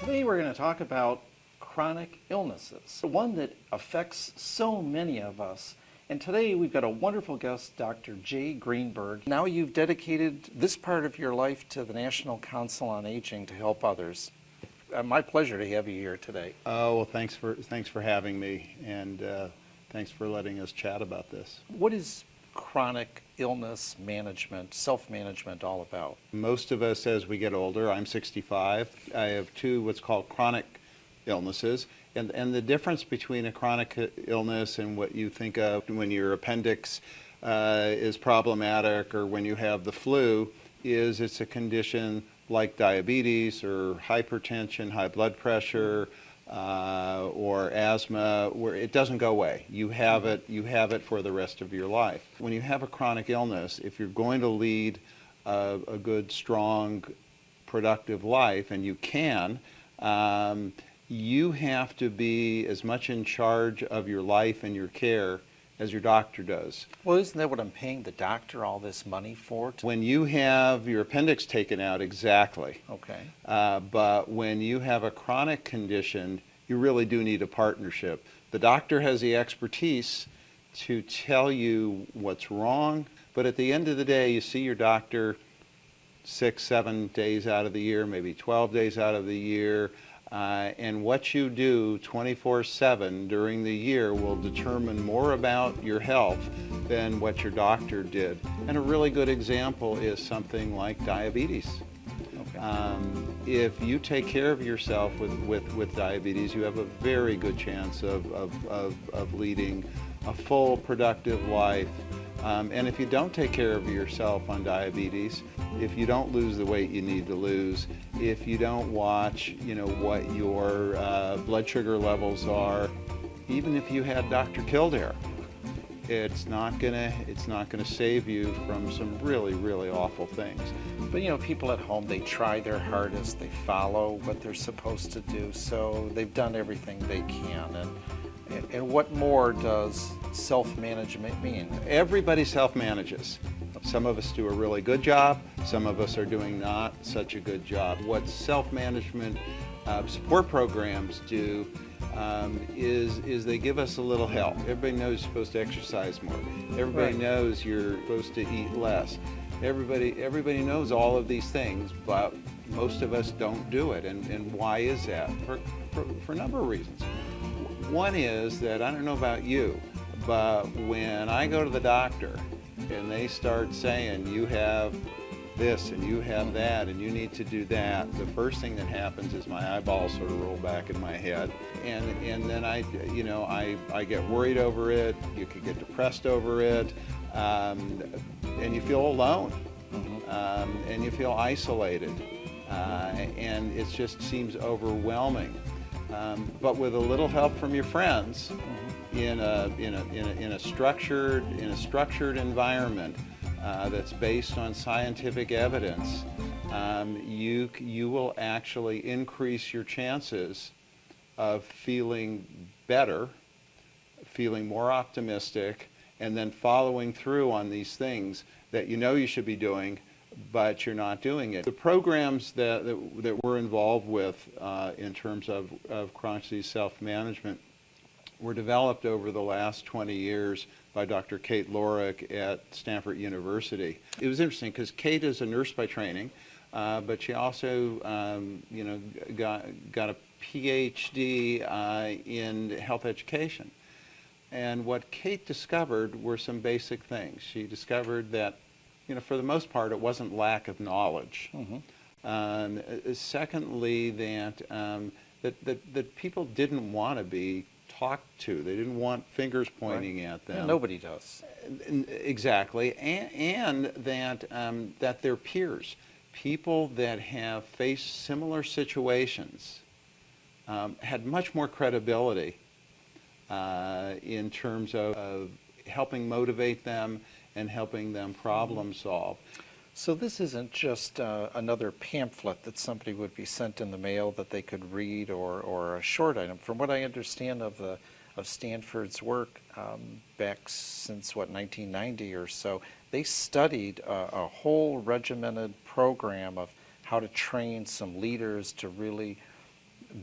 Today we're going to talk about chronic illnesses, one that affects so many of us. And today we've got a wonderful guest, Dr. Jay Greenberg. Now you've dedicated this part of your life to the National Council on Aging to help others. My pleasure to have you here today. Oh, well, thanks for having me, and thanks for letting us chat about this. What is chronic illness management, self-management all about? Most of us, as we get older, I'm 65, I have two what's called chronic illnesses, and the difference between a chronic illness and what you think of when your appendix is problematic or when you have the flu is it's a condition like diabetes or hypertension, high blood pressure, or asthma, where it doesn't go away. You have it for the rest of your life. When you have a chronic illness, if you're going to lead a good, strong, productive life, and you can, you have to be as much in charge of your life and your care as your doctor does. Well, isn't that what I'm paying the doctor all this money for? When you have your appendix taken out, exactly. Okay. But when you have a chronic condition, you really do need a partnership. The doctor has the expertise to tell you what's wrong, but at the end of the day, you see your doctor 6, 7 days out of the year, maybe 12 days out of the year, and what you do 24/7 during the year will determine more about your health than what your doctor did. And a really good example is something like diabetes. Okay. If you take care of yourself with diabetes, you have a very good chance of leading a full, productive life. And if you don't take care of yourself on diabetes, if you don't lose the weight you need to lose, if you don't watch, what your blood sugar levels are, even if you had Dr. Kildare, it's not gonna save you from some really, really awful things. But people at home, they try their hardest, they follow what they're supposed to do, so they've done everything they can. And what more does self-management mean? Everybody self-manages. Some of us do a really good job, some of us are doing not such a good job. What self-management support programs do is they give us a little help. Everybody knows you're supposed to exercise more. Everybody Right. knows you're supposed to eat less. Everybody knows all of these things, but most of us don't do it. And why is that? For a number of reasons. One is that, I don't know about you, but when I go to the doctor and they start saying you have this and you have that and you need to do that, the first thing that happens is my eyeballs sort of roll back in my head, and then I get worried over it. You could get depressed over it, and you feel alone, and you feel isolated, and it just seems overwhelming. But with a little help from your friends, in a structured environment that's based on scientific evidence, you will actually increase your chances of feeling better, feeling more optimistic, and then following through on these things that you should be doing, but you're not doing it. The programs that we're involved with in terms of chronic disease self-management were developed over the last 20 years by Dr. Kate Lorick at Stanford University. It was interesting because Kate is a nurse by training, but she also got a PhD in health education. And what Kate discovered were some basic things. She discovered that for the most part, it wasn't lack of knowledge. Secondly, that people didn't want to be talked to. They didn't want fingers pointing at them. Yeah, nobody does. Exactly, and that their peers, people that have faced similar situations, had much more credibility in terms of helping motivate them and helping them problem solve. So this isn't just another pamphlet that somebody would be sent in the mail that they could read, or a short item. From what I understand of Stanford's work back since 1990 or so, they studied a whole regimented program of how to train some leaders to really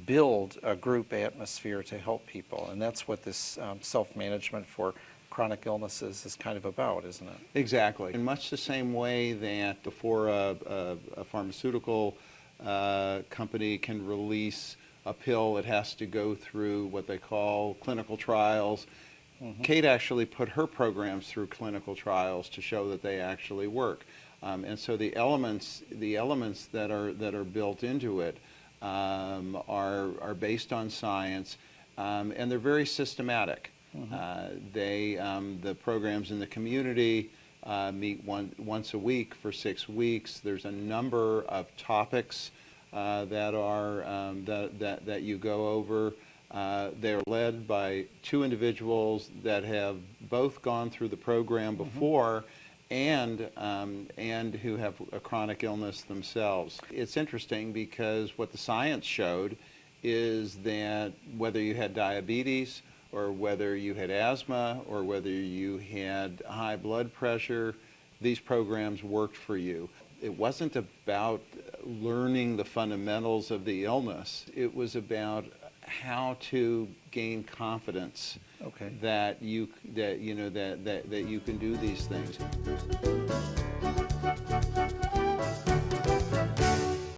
build a group atmosphere to help people. And that's what this self-management for chronic illnesses is kind of about, isn't it? Exactly. In much the same way that before a pharmaceutical company can release a pill, it has to go through what they call clinical trials. Kate actually put her programs through clinical trials to show that they actually work. And so the elements that are built into it are based on science, and they're very systematic. The programs in the community meet once a week for 6 weeks. There's a number of topics that you go over. They're led by 2 individuals that have both gone through the program before and who have a chronic illness themselves. It's interesting because what the science showed is that whether you had diabetes or whether you had asthma or whether you had high blood pressure, these programs worked for you. It wasn't about learning the fundamentals of the illness. It was about how to gain confidence that you can do these things.